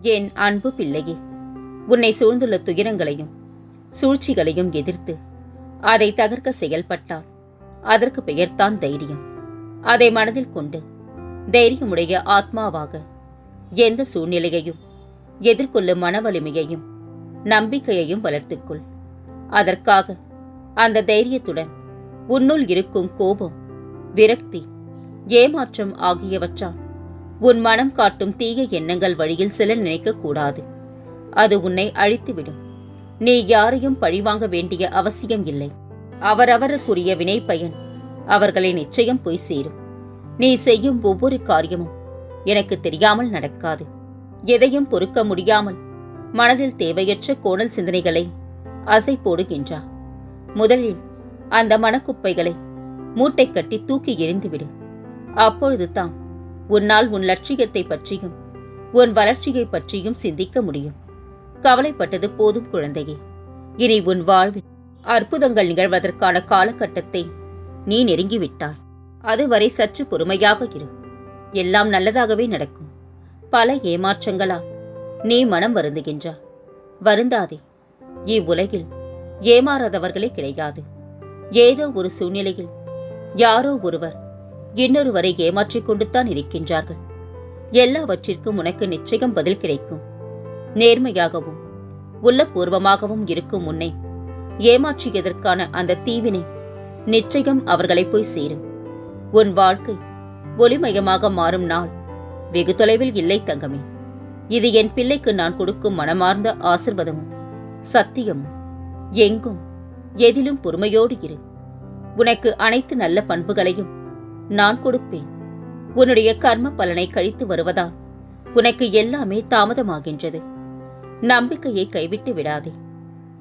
என் அன்பு பிள்ளையே, உன்னை சூழ்ந்துள்ள துயரங்களையும் சூழ்ச்சிகளையும் எதிர்த்து அதை தகர்க்க செயல்பட்டால் அதற்கு பெயர்தான் தைரியம். அதை மனதில் கொண்டு தைரியமுடைய ஆத்மாவாக எந்த சூழ்நிலையையும் எதிர்கொள்ளும் மன வலிமையையும் நம்பிக்கையையும் வளர்த்துக்கொள். அதற்காக அந்த தைரியத்துடன் உன்னுள் இருக்கும் கோபம், விரக்தி, ஏமாற்றம் ஆகியவற்றால் உன் மனம் காட்டும் தீய எண்ணங்கள் வழியில் செல்ல நினைக்கக்கூடாது. அது உன்னை அழித்துவிடும். நீ யாரையும் பழிவாங்க வேண்டிய அவசியம் இல்லை. அவரவருக்குரிய வினை பயன் அவர்களை நிச்சயம் போய் சேரும். நீ செய்யும் ஒவ்வொரு காரியமும் எனக்கு தெரியாமல் நடக்காது. எதையும் பொறுக்க முடியாமல் மனதில் தேவையற்ற கோணல் சிந்தனைகளை அசை போடுகின்றார். முதலில் அந்த மனக்குப்பைகளை மூட்டை கட்டி தூக்கி எறிந்துவிடு. அப்பொழுதுதான் உன்னால் உன் லட்சியத்தை பற்றியும் உன் வளர்ச்சியை பற்றியும் சிந்திக்க முடியும். கவலைப்பட்டது போதும் குழந்தையே. இனி உன் வாழ்வில் அற்புதங்கள் நிகழ்வதற்கான காலகட்டத்தை நீ நெருங்கிவிட்டாய். அதுவரை சற்று பொறுமையாக இரு. எல்லாம் நல்லதாகவே நடக்கும். பல ஏமாற்றங்களால் நீ மனம் வருந்துகின்றாய். வருந்தாதே. இவ்வுலகில் ஏமாறாதவர்களே கிடையாது. ஏதோ ஒரு சூழ்நிலையில் யாரோ ஒருவர் இன்னொருவரை ஏமாற்றிக் கொண்டுத்தான் இருக்கின்றார்கள். எல்லாவற்றிற்கும் உனக்கு நிச்சயம் பதில் கிடைக்கும். நேர்மையாகவும் உள்ளபூர்வமாகவும் இருக்கும் உன்னை ஏமாற்றியதற்கான அந்த தீவினை நிச்சயம் அவர்களை போய் சேரும். உன் வாழ்க்கை ஒளிமயமாக மாறும் நாள் வெகு தொலைவில் இல்லை தங்கமே. இது என் பிள்ளைக்கு நான் கொடுக்கும் மனமார்ந்த ஆசிர்வாதமும் சத்தியமும். எங்கும் எதிலும் பொறுமையோடு இரு. உனக்கு அனைத்து நல்ல பண்புகளையும் நான் கொடுப்பேன். உன்னுடைய கர்ம பலனை கழித்து வருவதால் உனக்கு எல்லாமே தாமதமாகின்றது. நம்பிக்கையை கைவிட்டு விடாதே.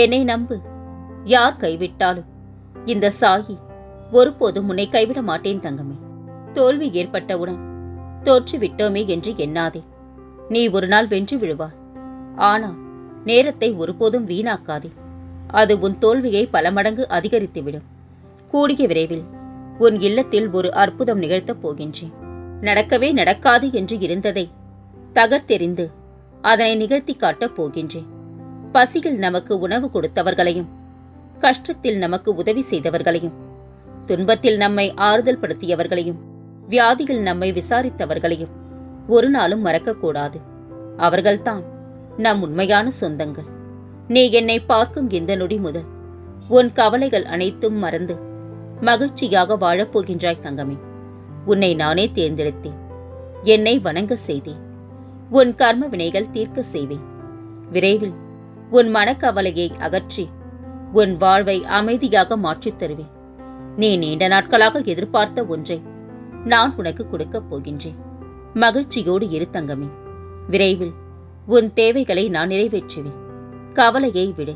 என்னை நம்பு. யார் கைவிட்டாலும் இந்த சாயி ஒருபோதும் உன்னை கைவிட மாட்டேன் தங்கமே. தோல்வி ஏற்பட்டவுடன் தோற்றுவிட்டோமே என்று எண்ணாதே. நீ ஒரு நாள் வென்று விழுவாய். ஆனால் நேரத்தை ஒருபோதும் வீணாக்காதே. அது உன் தோல்வியை பல மடங்கு அதிகரித்துவிடும். கூடிய விரைவில் உன் இல்லத்தில் ஒரு அற்புதம் நிகழ்த்தப் போகின்றேன். நடக்கவே நடக்காது என்று இருந்ததை தகர்த்தெறிந்து அதனை நிகழ்த்தி காட்டப் போகின்றேன். பசியில் நமக்கு உணவு கொடுத்தவர்களையும், கஷ்டத்தில் நமக்கு உதவி செய்தவர்களையும், துன்பத்தில் நம்மை ஆறுதல் படுத்தியவர்களையும், வியாதியில் நம்மை விசாரித்தவர்களையும் ஒரு நாளும் மறக்கக்கூடாது. அவர்கள்தான் நம் உண்மையான சொந்தங்கள். நீ என்னை பார்க்கும் இந்த நொடி முதல் உன் கவலைகள் அனைத்தும் மறந்து மகிழ்ச்சியாக வாழப்போகின்றாய் தங்கமே. உன்னை நானே தேர்ந்தெடுத்தேன். என்னை வணங்க செய்தேன். உன் கர்ம வினைகள் தீர்க்க செய்வேன். விரைவில் உன் மனக்கவலையை அகற்றி உன் வாழ்வை அமைதியாக மாற்றித் தருவேன். நீ நீண்ட நாட்களாக எதிர்பார்த்த ஒன்றை நான் உனக்கு கொடுக்கப் போகின்றேன். மகிழ்ச்சியோடு இரு தங்கமே. விரைவில் உன் தேவைகளை நான் நிறைவேற்றுவேன். கவலையை விடு.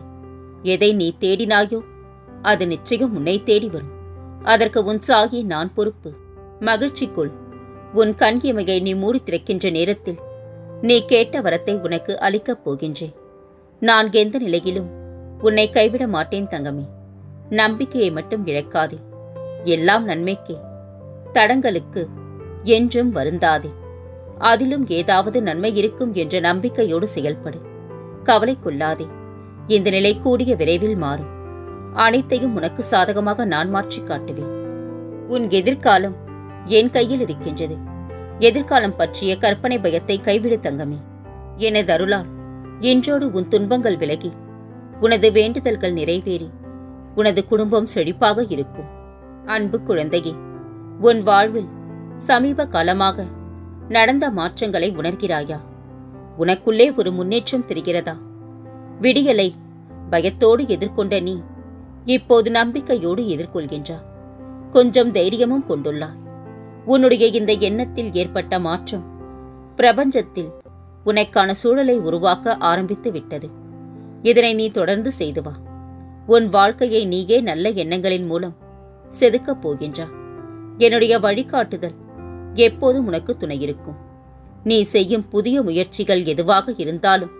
எதை நீ தேடினாயோ அது நிச்சயம் உன்னை தேடி வரும். அதற்கு உன் சாகி நான் பொறுப்பு. மகிழ்ச்சிக்குள் உன் கண் இமையை நீ மூடி திறக்கின்ற நேரத்தில் நீ கேட்ட வரத்தை உனக்கு அளிக்கப் போகின்றேன். நான் எந்த நிலையிலும் உன்னை கைவிட மாட்டேன் தங்கமே. நம்பிக்கையை மட்டும் இழக்காதே. எல்லாம் நன்மைக்கே. தடங்களுக்கு என்றும் வருந்தாதே. அதிலும் ஏதாவது நன்மை இருக்கும் என்ற நம்பிக்கையோடு செயல்படு. கவலை கொள்ளாதே. இந்த நிலை கூடிய விரைவில் மாறும். அனைத்தையும் உனக்கு சாதகமாக நான் மாற்றி காட்டுவேன். உன் எதிர்காலம் என் கையில் இருக்கின்றது. எதிர்காலம் பற்றிய கற்பனை பயத்தை கைவிடு தங்கமே. எனது அருளால் இன்றோடு உன் துன்பங்கள் விலகி உனது வேண்டுதல்கள் நிறைவேறி உனது குடும்பம் செழிப்பாக இருக்கும். அன்பு குழந்தையே, உன் வாழ்வில் சமீப காலமாக நடந்த மாற்றங்களை உணர்கிறாயா? உனக்குள்ளே ஒரு முன்னேற்றம் தெரிகிறதா? விடியலை பயத்தோடு எதிர்கொண்ட நீ இப்போது நம்பிக்கையோடு எதிர்கொள்கின்றா. கொஞ்சம் தைரியமும் கொண்டுள்ளாய். உன்னுடைய இந்த எண்ணத்தில் ஏற்பட்ட மாற்றம் பிரபஞ்சத்தில் உனக்கான சூழலை உருவாக்க ஆரம்பித்து விட்டது. இதனை நீ தொடர்ந்து செய்து வா. உன் வாழ்க்கையை நீயே நல்ல எண்ணங்களின் மூலம் செதுக்கப் போகின்றா. என்னுடைய வழிகாட்டுதல் எப்போதும் உனக்கு துணையிருக்கும். நீ செய்யும் புதிய முயற்சிகள் எதுவாக இருந்தாலும்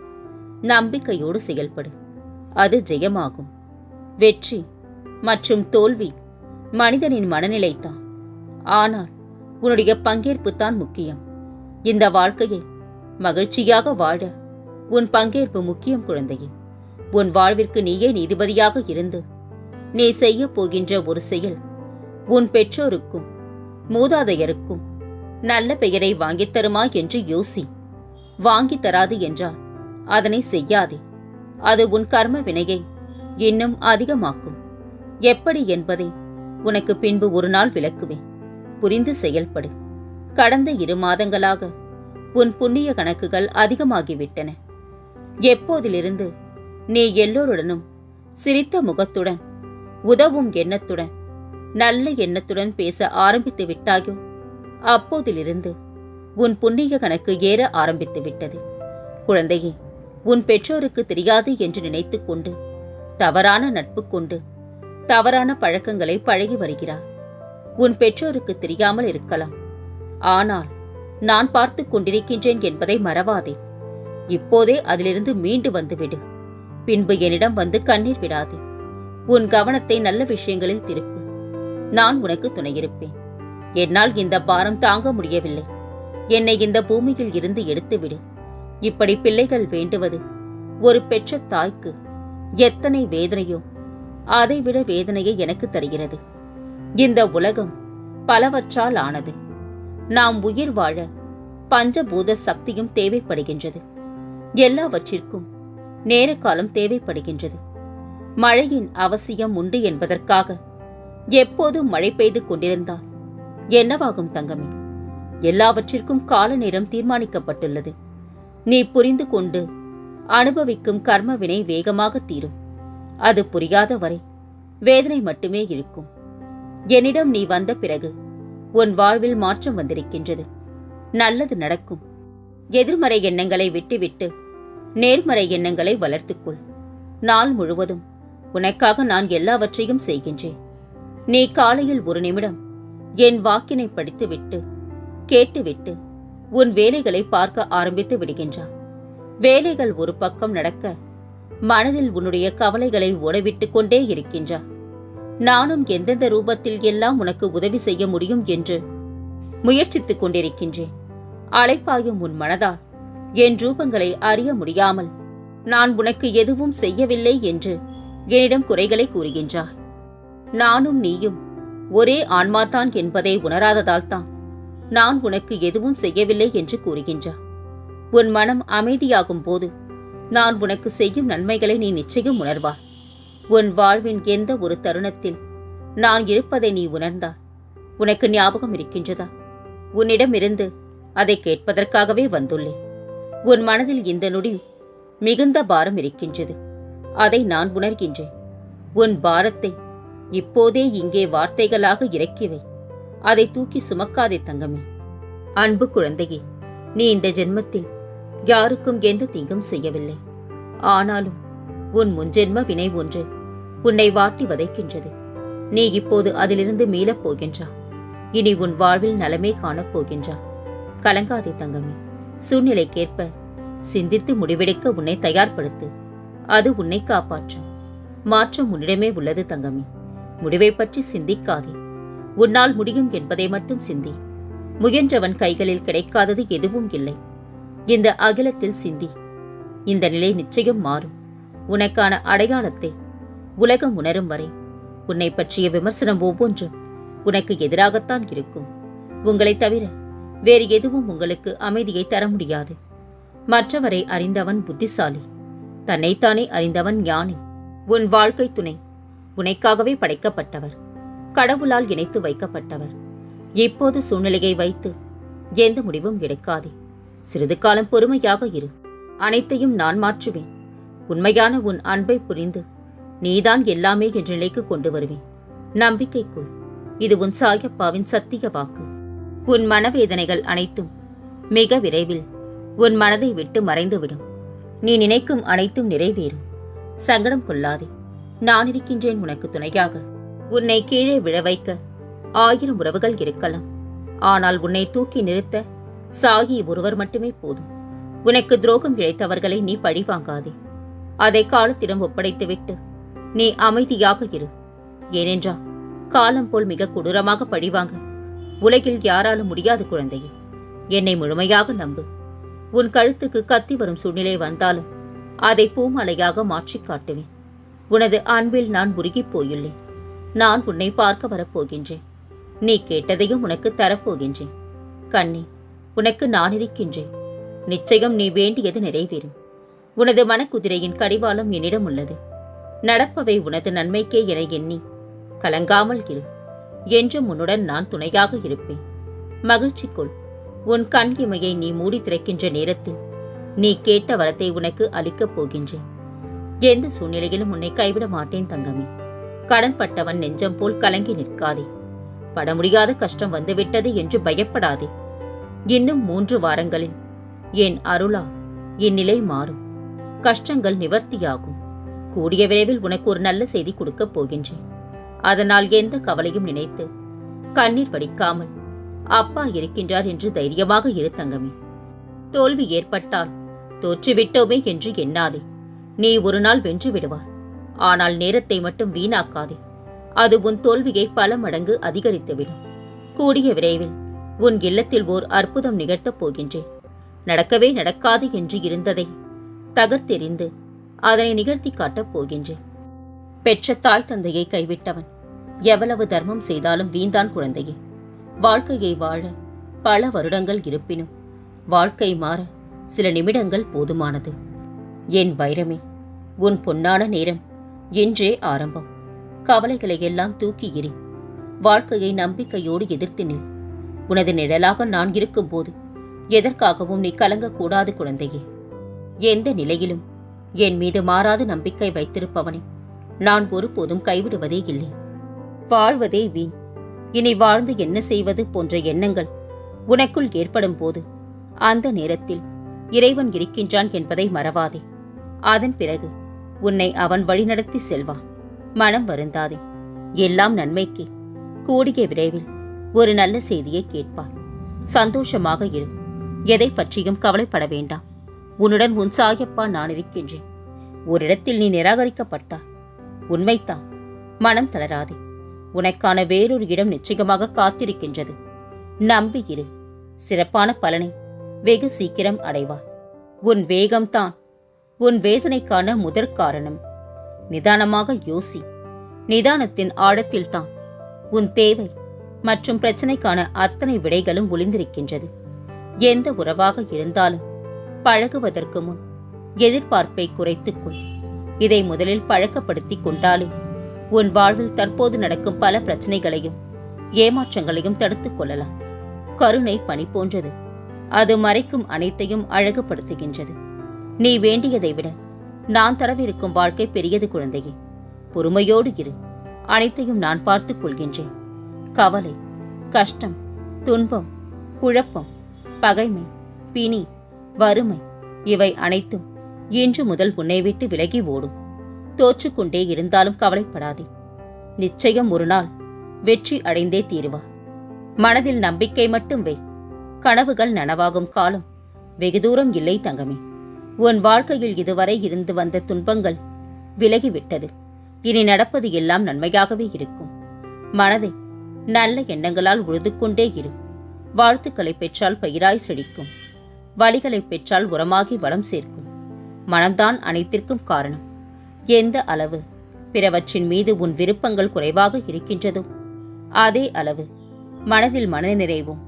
நம்பிக்கையோடு செயல்படு. அது ஜெயமாகும். வெற்றி மற்றும் தோல்வி மனிதனின் மனநிலைதான். ஆனால் உன்னுடைய பங்கேற்பு தான் முக்கியம். இந்த வாழ்க்கையை மகிழ்ச்சியாக வாழ உன் பங்கேற்பு முக்கியம் குழந்தையே. உன் வாழ்விற்கு நீயே நீதிபதியாக இருந்து நீ செய்ய போகின்ற ஒரு செயல் உன் பெற்றோருக்கும் மூதாதையருக்கும் நல்ல பெயரை வாங்கித் தருமா என்று யோசி. வாங்கித் தராது என்றால் அதனை செய்யாதே. அது உன் கர்ம வினையை இன்னும் அதிகமாக்கும். எப்படி என்பதை உனக்கு பின்பு ஒரு நாள் விளக்குவேன். புரிந்து செயல்படு. கடந்த 2 மாதங்களாக உன் புண்ணிய கணக்குகள் அதிகமாகிவிட்டன. எப்போதிலிருந்து நீ எல்லோருடனும் சிரித்த முகத்துடன், உதவும் எண்ணத்துடன், நல்ல எண்ணத்துடன் பேச ஆரம்பித்து விட்டாயோ அப்போதிலிருந்து உன் புண்ணிய கணக்கு ஏற ஆரம்பித்து விட்டது. குழந்தையே, உன் பெற்றோருக்கு தெரியாது என்று நினைத்து கொண்டு தவறான நட்பு கொண்டு தவறான பழக்கங்களை பழகி வருகிறார். உன் பெற்றோருக்கு தெரியாமல் இருக்கலாம். ஆனால் நான் பார்த்து கொண்டிருக்கின்றேன் என்பதை மறவாதே. இப்போதே அதிலிருந்து மீண்டு வந்துவிடு. பின்பு என்னிடம் வந்து கண்ணீர் விடாதே. உன் கவனத்தை நல்ல விஷயங்களில் திருப்பு. நான் உனக்கு துணையிருப்பேன். என்னால் இந்த பாரம் தாங்க முடியவில்லை. என்னை இந்த பூமியில் இருந்து எடுத்துவிடு. இப்படி பிள்ளைகள் வேண்டுவது ஒரு பெற்ற தாய்க்கு எத்தனை வேதனையோ அதைவிட வேதனையை எனக்கு தருகிறது. இந்த உலகம் பலவற்றால் ஆனது. நாம் உயிர் வாழ பஞ்சபூத சக்தியும் தேவைப்படுகின்றது. எல்லாவற்றிற்கும் நேர காலம் தேவைப்படுகின்றது. மழையின் அவசியம் உண்டு என்பதற்காக எப்போதும் மழை பெய்து கொண்டிருந்தால் என்னவாகும் தங்கமே? எல்லாவற்றிற்கும் கால நேரம் தீர்மானிக்கப்பட்டுள்ளது. நீ புரிந்து கொண்டு அனுபவிக்கும் கர்ம வினை வேகமாக தீரும். அது புரியாத வரை வேதனை மட்டுமே இருக்கும். என்னிடம் நீ வந்த பிறகு உன் வாழ்வில் மாற்றம் வந்திருக்கின்றது. நல்லது நடக்கும். எதிர்மறை எண்ணங்களை விட்டுவிட்டு நேர்மறை எண்ணங்களை வளர்த்துக்கொள். நாள் முழுவதும் உனக்காக நான் எல்லாவற்றையும் செய்கின்றேன். நீ காலையில் 1 நிமிடம் என் வாக்கினை படித்துவிட்டு கேட்டுவிட்டு உன் வேலைகளை பார்க்க ஆரம்பித்து விடுகின்றான். வேலைகள் ஒரு பக்கம் நடக்க மனதில் உன்னுடைய கவலைகளை ஓடவிட்டுக் கொண்டே இருக்கின்றான். நானும் எந்தெந்த ரூபத்தில் எல்லாம் உனக்கு உதவி செய்ய முடியும் என்று முயற்சித்துக் கொண்டிருக்கின்றேன். அலைப்பாயும் உன் மனதால் என் ரூபங்களை அறிய முடியாமல் நான் உனக்கு எதுவும் செய்யவில்லை என்று என்னிடம் குறைகளை கூறுகின்றாய். நானும் நீயும் ஒரே ஆன்மாதான் என்பதை உணராததால் தான் நான் உனக்கு எதுவும் செய்யவில்லை என்று கூறுகின்றாய். உன் மனம் அமைதியாகும் போது நான் உனக்கு செய்யும் நன்மைகளை நீ நிச்சயம் உணர்வாய். உன் வாழ்வின் எந்த ஒரு தருணத்தில் நான் இருப்பதை நீ உணர்ந்தாய். உனக்கு ஞாபகம் இருக்கின்றதா? உன்னிடமிருந்து அதை கேட்பதற்காகவே வந்துள்ளேன். உன் மனதில் இந்த நொடி மிகுந்த பாரம் இருக்கின்றது. அதை நான் உணர்கின்றேன். உன் பாரத்தை இப்போதே இங்கே வார்த்தைகளாக இறக்கிவை. அதை தூக்கி சுமக்காதே தங்கமே. அன்பு குழந்தையே, நீ இந்த ஜென்மத்தில் யாருக்கும் எந்த தீங்கும் செய்யவில்லை. ஆனாலும் உன் முன்ஜென்ம வினை ஒன்று உன்னை வாட்டி வதைக்கின்றது. நீ இப்போது அதிலிருந்து மீளப் போகின்றா. இனி உன் வாழ்வில் நலமே காணப் போகின்றா. கலங்காதே தங்கமே. சூழ்நிலைக்கேற்ப சிந்தித்து முடிவெடுக்க உன்னை தயார்படுத்து. அது உன்னை காப்பாற்றும். மாற்றம் உன்னிடமே உள்ளது தங்கமே. முடிவை பற்றி சிந்திக்காதே. உன்னால் முடியும் என்பதை மட்டும் சிந்தி. முயன்றவன் கைகளில் கிடைக்காதது எதுவும் இல்லை. இந்த அகிலத்தில் சிந்தி. இந்த நிலை நிச்சயம் மாறும். உனக்கான அடையாளத்தை உலகம் உணரும் வரை உன்னை பற்றிய விமர்சனம் ஒவ்வொன்றும் உனக்கு எதிராகத்தான் இருக்கும். உங்களை தவிர வேறு எதுவும் உங்களுக்கு அமைதியை தர முடியாது. மற்றவரை அறிந்தவன் புத்திசாலி. தன்னைத்தானே அறிந்தவன் ஞானி. உன் வாழ்க்கை துணை உனக்காகவே படைக்கப்பட்டவர். கடவுளால் இணைத்து வைக்கப்பட்டவர். இப்போது சூழ்நிலையை வைத்து எந்த முடிவும் எடுக்காதே. சிறிது காலம் பொறுமையாக இரு. அனைத்தையும் நான் மாற்றுவேன். உண்மையான உன் அன்பை புரிந்து நீதான் எல்லாமே என்ற நிலைக்கு கொண்டு வருவேன். நம்பிக்கைக்குள். இது உன் சாயப்பாவின் சத்திய வாக்கு. உன் மனவேதனைகள் அனைத்தும் மிக விரைவில் உன் மனதை விட்டு மறைந்துவிடும். நீ நினைக்கும் அனைத்தும் நிறைவேறும். சங்கடம் கொள்ளாதே. நான் இருக்கின்றேன் உனக்கு துணையாக. உன்னை கீழே விழ வைக்க 1000 உறவுகள் இருக்கலாம். ஆனால் உன்னை தூக்கி நிறுத்த சாயி ஒருவர் மட்டுமே போதும். உனக்கு துரோகம் இழைத்தவர்களை நீ பழிவாங்காதே. அதை காலத்திடம் ஒப்படைத்துவிட்டு நீ அமைதியாக இரு. ஏனென்றால் காலம் போல் மிக கொடூரமாக பழிவாங்க உலகில் யாராலும் முடியாது குழந்தையே. என்னை முழுமையாக நம்பு. உன் கழுத்துக்கு கத்தி வரும் சூழ்நிலை வந்தாலும் அதை பூமலையாக மாற்றிக் காட்டுவேன். உனது அன்பில் நான் உருகிப் போயுள்ளேன். நான் உன்னை பார்க்க வரப்போகின்றேன். நீ கேட்டதையும் உனக்கு தரப்போகின்றேன். கண்ணே, உனக்கு நான் இருக்கின்றேன். நிச்சயம் நீ வேண்டியது நிறைவேறும். உனது மனக்குதிரையின் கடிவாளம் என்னிடம் உள்ளது. நடப்பவை உனது நன்மைக்கே என எண்ணி கலங்காமல் இரு. என்றும் உன்னுடன் நான் துணையாக இருப்பேன். மகிழ்ச்சிக்குள் உன் கண் இமையை நீ மூடி திறக்கின்ற நேரத்தில் நீ கேட்ட வரத்தை உனக்கு அளிக்கப் போகின்றேன். எந்த சூழ்நிலையிலும் உன்னை கைவிட மாட்டேன் தங்கமே. கடன்பட்டவன் நெஞ்சம் போல் கலங்கி நிற்காதே. பட முடியாத கஷ்டம் வந்துவிட்டது என்று பயப்படாதே. இன்னும் 3 வாரங்களில் என் அருளா இந்நிலை மாறும். கஷ்டங்கள் நிவர்த்தியாகும். கூடிய விரைவில் உனக்கு ஒரு நல்ல செய்தி கொடுக்கப் போகின்றேன். அதனால் எந்த கவலையும் நினைத்து கண்ணீர் வடிக்காமல் அப்பா இருக்கின்றார் என்று தைரியமாக இரு தங்கமே. தோல்வி ஏற்பட்டால் தோற்றுவிட்டோமே என்று எண்ணாதே. நீ ஒரு நாள் வென்று விடுவாய். ஆனால் நேரத்தை மட்டும் வீணாக்காதே. அது உன் தோல்வியை பல மடங்கு அதிகரித்துவிடும். கூடிய விரைவில் உன் இல்லத்தில் ஓர் அற்புதம் நிகழ்த்தப் போகின்றேன். நடக்கவே நடக்காது என்று இருந்ததை தகர்த்தெறிந்து அதனை நிகழ்த்தி காட்டப் போகின்றேன். பெற்ற தாய் தந்தையை கைவிட்டவன் எவ்வளவு தர்மம் செய்தாலும் வீண்தான் குழந்தையே. வாழ்க்கையை வாழ பல வருடங்கள் இருப்பினும் வாழ்க்கை மாற சில நிமிடங்கள் போதுமானது. என் வைரமே, உன் பொன்னான நேரம் இன்றே ஆரம்பம். கவலைகளை எல்லாம் தூக்கி எறி. வாழ்க்கையை நம்பிக்கையோடு எதிர்த்து நில். உனது நிழலாக நான் இருக்கும்போது எதற்காகவும் நீ கலங்கக்கூடாது குழந்தையே. எந்த நிலையிலும் என் மீது மாறாத நம்பிக்கை வைத்திருப்பவனை நான் ஒருபோதும் கைவிடுவதே இல்லை. வாழ்வதே வீண், இனி வாழ்ந்து என்ன செய்வது போன்ற எண்ணங்கள் உனக்குள் ஏற்படும் போது அந்த நேரத்தில் இறைவன் இருக்கின்றான் என்பதை மறவாதே. அதன் பிறகு உன்னை அவன் வழிநடத்தி செல்வான். மனம் வருந்தாதே. எல்லாம் நன்மைக்கு. கூடிய விரைவில் ஒரு நல்ல செய்தியை கேட்பார். சந்தோஷமாக இரு. எதை பற்றியும் கவலைப்பட வேண்டாம். உன்னுடன் உன் சாயப்பா நான் இருக்கின்றேன். ஓரிடத்தில் நீ நிராகரிக்கப்பட்டாய். உண்மைத்தான். மனம் தளராதே. உனக்கான வேறொரு இடம் நிச்சயமாக காத்திருக்கின்றது. நம்பி இரு. சிறப்பான பலனை வெகு சீக்கிரம் அடைவாய். உன் வேகம்தான் உன் வேதனைக்கான முதற் காரணம். நிதானமாக யோசி. நிதானத்தின் ஆழத்தில்தான் உன் தேவை மற்றும் பிரச்சனைக்கான அத்தனை விடைகளும் ஒளிந்திருக்கின்றது. எந்த உறவாக இருந்தாலும் பழகுவதற்கு முன் எதிர்பார்ப்பை குறைத்துக்கொள். இதை முதலில் பழக்கப்படுத்திக் கொண்டாலே உன் வாழ்வில் தற்போது நடக்கும் பல பிரச்சனைகளையும் ஏமாற்றங்களையும் தடுத்துக் கொள்ளலாம். கருணை பனி போன்றது. அது மறைக்கும் அனைத்தையும் அழகுபடுத்துகின்றது. நீ வேண்டியதை விட நான் தரவிருக்கும் வாழ்க்கை பெரியது குழந்தையே. பொறுமையோடு இரு. அனைத்தையும் நான் பார்த்துக் கொள்கின்றேன். கவலை, கஷ்டம், துன்பம், குழப்பம், பகைமை, பிணி, வறுமை இவை அனைத்தும் இன்று முதல் உன்னை விட்டு விலகி ஓடும். தோற்றுக்கொண்டே இருந்தாலும் கவலைப்படாதே. நிச்சயம் ஒரு நாள் வெற்றி அடைந்தே தீருவா. மனதில் நம்பிக்கை மட்டும் வை. கனவுகள் நனவாகும் காலம் வெகு தூரம் இல்லை தங்கமே. உன் வாழ்க்கையில் இதுவரை இருந்து வந்த துன்பங்கள் விலகிவிட்டது. இனி நடப்பது எல்லாம் நன்மையாகவே இருக்கும். மனதை நல்ல எண்ணங்களால் உழுதுகொண்டே இரு. வாழ்த்துக்களை பெற்றால் பயிராய் செழிக்கும். வலிகளை பெற்றால் உரமாகி வளம் சேர்க்கும். மனம்தான் அனைத்திற்கும் காரணம். எந்த அளவு பிறவற்றின் மீது உன் விருப்பங்கள் குறைவாக இருக்கின்றதோ அதே அளவு மனதில் மனநிறைவும்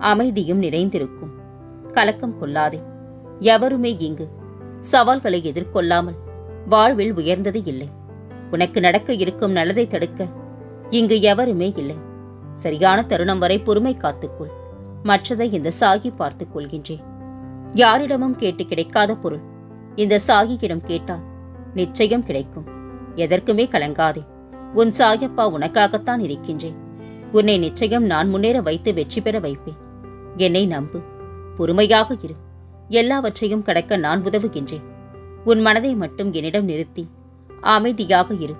அமைதியும் நிறைந்திருக்கும். கலக்கம் கொள்ளாதே. எவருமே இங்கு சவால்களை எதிர்கொள்ளாமல் வாழ்வில் உயர்ந்தது இல்லை. உனக்கு நடக்க இருக்கும் நல்லதை தடுக்க இங்கு எவருமே இல்லை. சரியான தருணம் வரை பொறுமை காத்துக்கொள். மற்றதை இந்த சாகி பார்த்துக் கொள்கின்றேன். யாரிடமும் கேட்டு கிடைக்காத பொருள் இந்த சாகியிடம் கேட்டால் நிச்சயம் கிடைக்கும். எதற்குமே கலங்காதே. உன் சாயப்பா உனக்காகத்தான் இருக்கின்றேன். உன்னை நிச்சயம் நான் முன்னேற வைத்து வெற்றி பெற வைப்பேன். என்னை நம்பு. பொறுமையாக இரு. எல்லாவற்றையும் கடக்க நான் உதவுகின்றேன். உன் மனதை மட்டும் என்னிடம் நிறுத்தி அமைதியாக இரு.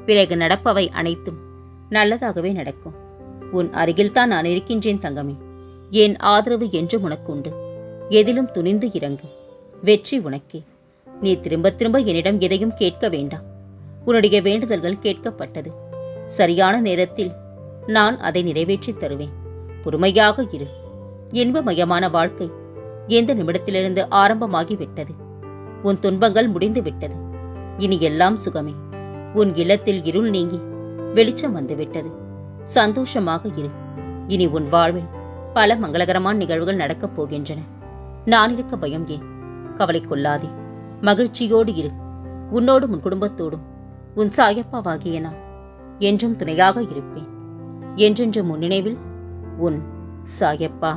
பிறகு நடப்பவை அனைத்தும் நல்லதாகவே நடக்கும். உன் அருகில்தான் நான் இருக்கின்றேன் தங்கமே. என் ஆதரவு என்றும் உனக்கு உண்டு. எதிலும் துணிந்து இறங்கு. வெற்றி உனக்கே. நீ திரும்ப திரும்ப என்னிடம் எதையும் கேட்க வேண்டாம். உன்னுடைய வேண்டுதல்கள் கேட்கப்பட்டது. சரியான நேரத்தில் நான் அதை நிறைவேற்றித் தருவேன். பொறுமையாக இரு. இன்பமயமான வாழ்க்கை எந்த நிமிடத்திலிருந்து ஆரம்பமாகிவிட்டது. உன் துன்பங்கள் முடிந்து விட்டது. இனி எல்லாம் சுகமே. உன் இல்லத்தில் இருள் நீங்கி வெளிச்சம் வந்துவிட்டது. சந்தோஷமாக இரு. இனி உன் வாழ்வில் பல மங்களகரமான நிகழ்வுகள் நடக்கப் போகின்றன. நான் இருக்க பயம் ஏன்? கவலை கொள்ளாதே. மகிழ்ச்சியோடு இரு. உன்னோடும் உன் குடும்பத்தோடும் உன் சாயப்பாவாகிய நான் என்றும் துணையாக இருப்பேன். என்றென்று முன் நினைவில் உன் சாயப்பா.